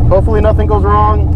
Hopefully nothing goes wrong.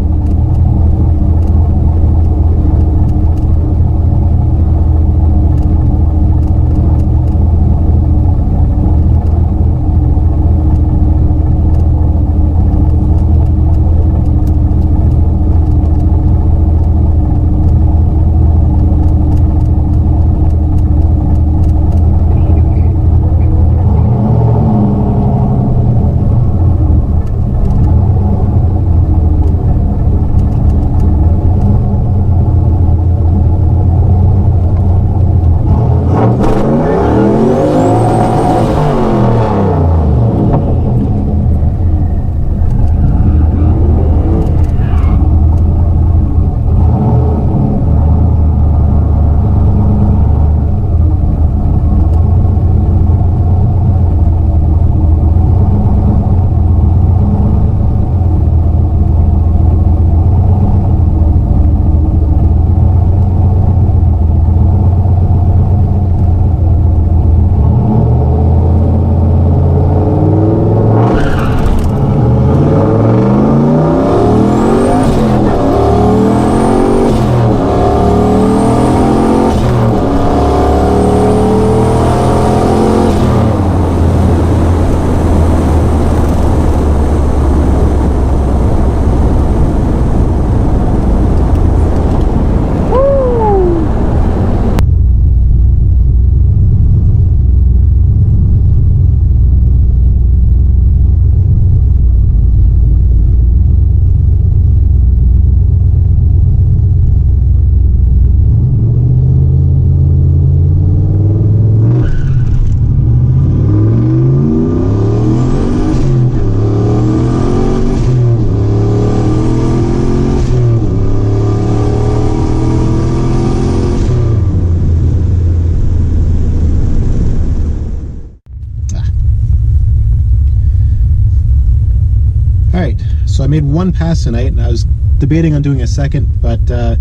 So I made one pass tonight, and I was debating on doing a second, but the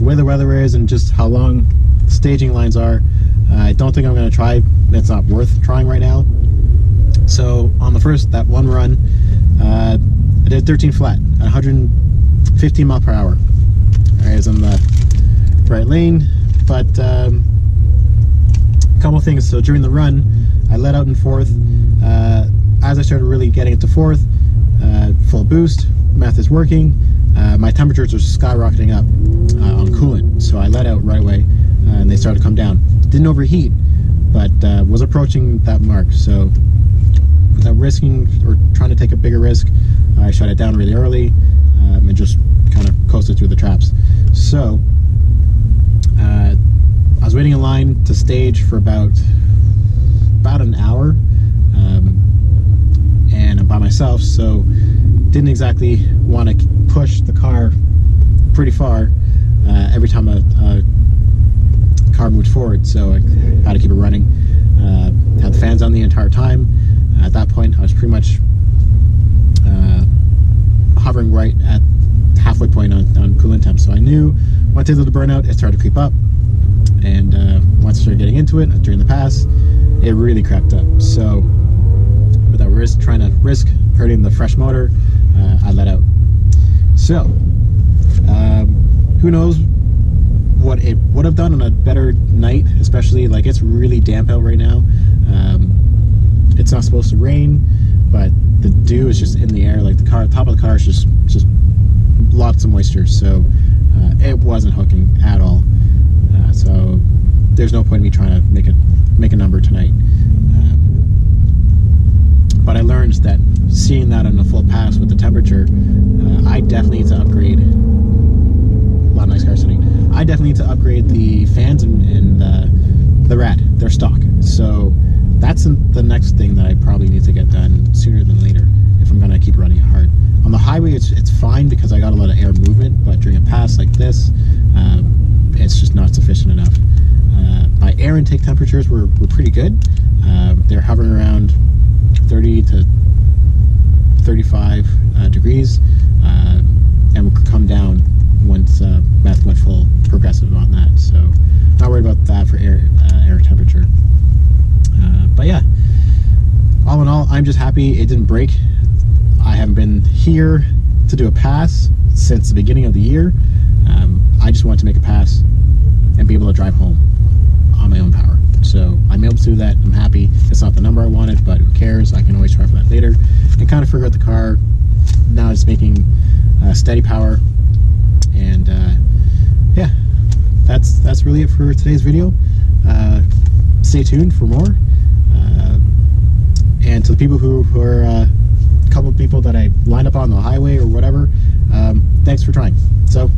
way the weather is and just how long staging lines are, I don't think I'm going to try. It's not worth trying right now. So on the first, that one run, I did 13 flat at 115 mile per hour. I was in the right lane, but a couple things. So during the run, I let out in fourth. As I started really getting it to fourth, full boost, math is working. My temperatures are skyrocketing up on coolant, so I let out right away, and they started to come down. Didn't overheat, but was approaching that mark. So without risking or trying to take a bigger risk, I shut it down really early and just kind of coasted through the traps. So I was waiting in line to stage for about an hour, and I'm by myself, so didn't exactly want to push the car pretty far every time a car moved forward, so I had to keep it running. Had the fans on the entire time. At that point, I was pretty much hovering right at halfway point on coolant temp, so I knew once I did the burnout, it started to creep up, and once I started getting into it during the pass, it really crept up. So without trying to risk hurting the fresh motor, I let out. So who knows what it would have done on a better night, especially like it's really damp out right now. It's not supposed to rain, but the dew is just in the air. Like the top of the car is just lots of moisture, so it wasn't hooking at all. So there's no point in me trying to make a number tonight. But I learned that seeing that on a full pass with the temperature, I definitely need to upgrade. A lot of nice cars tonight. I definitely need to upgrade the fans and the rad. They're stock. So that's the next thing that I probably need to get done sooner than later if I'm going to keep running it hard. On the highway, it's fine because I got a lot of air movement, but during a pass like this, it's just not sufficient enough. My air intake temperatures were pretty good. They're hovering around 30 to 35 degrees, and will come down once math went full progressive on that. So not worried about that for air temperature. But yeah, all in all, I'm just happy it didn't break. I haven't been here to do a pass since the beginning of the year. I just wanted to make a pass and be able to drive home on my own power. So I'm able to do that. I'm happy. It's not the number I wanted, but who cares? I can always try for that later. And kind of figure out the car. Now it's making steady power. And yeah, that's really it for today's video. Stay tuned for more. And to the people who are a couple of people that I lined up on the highway or whatever, thanks for trying. So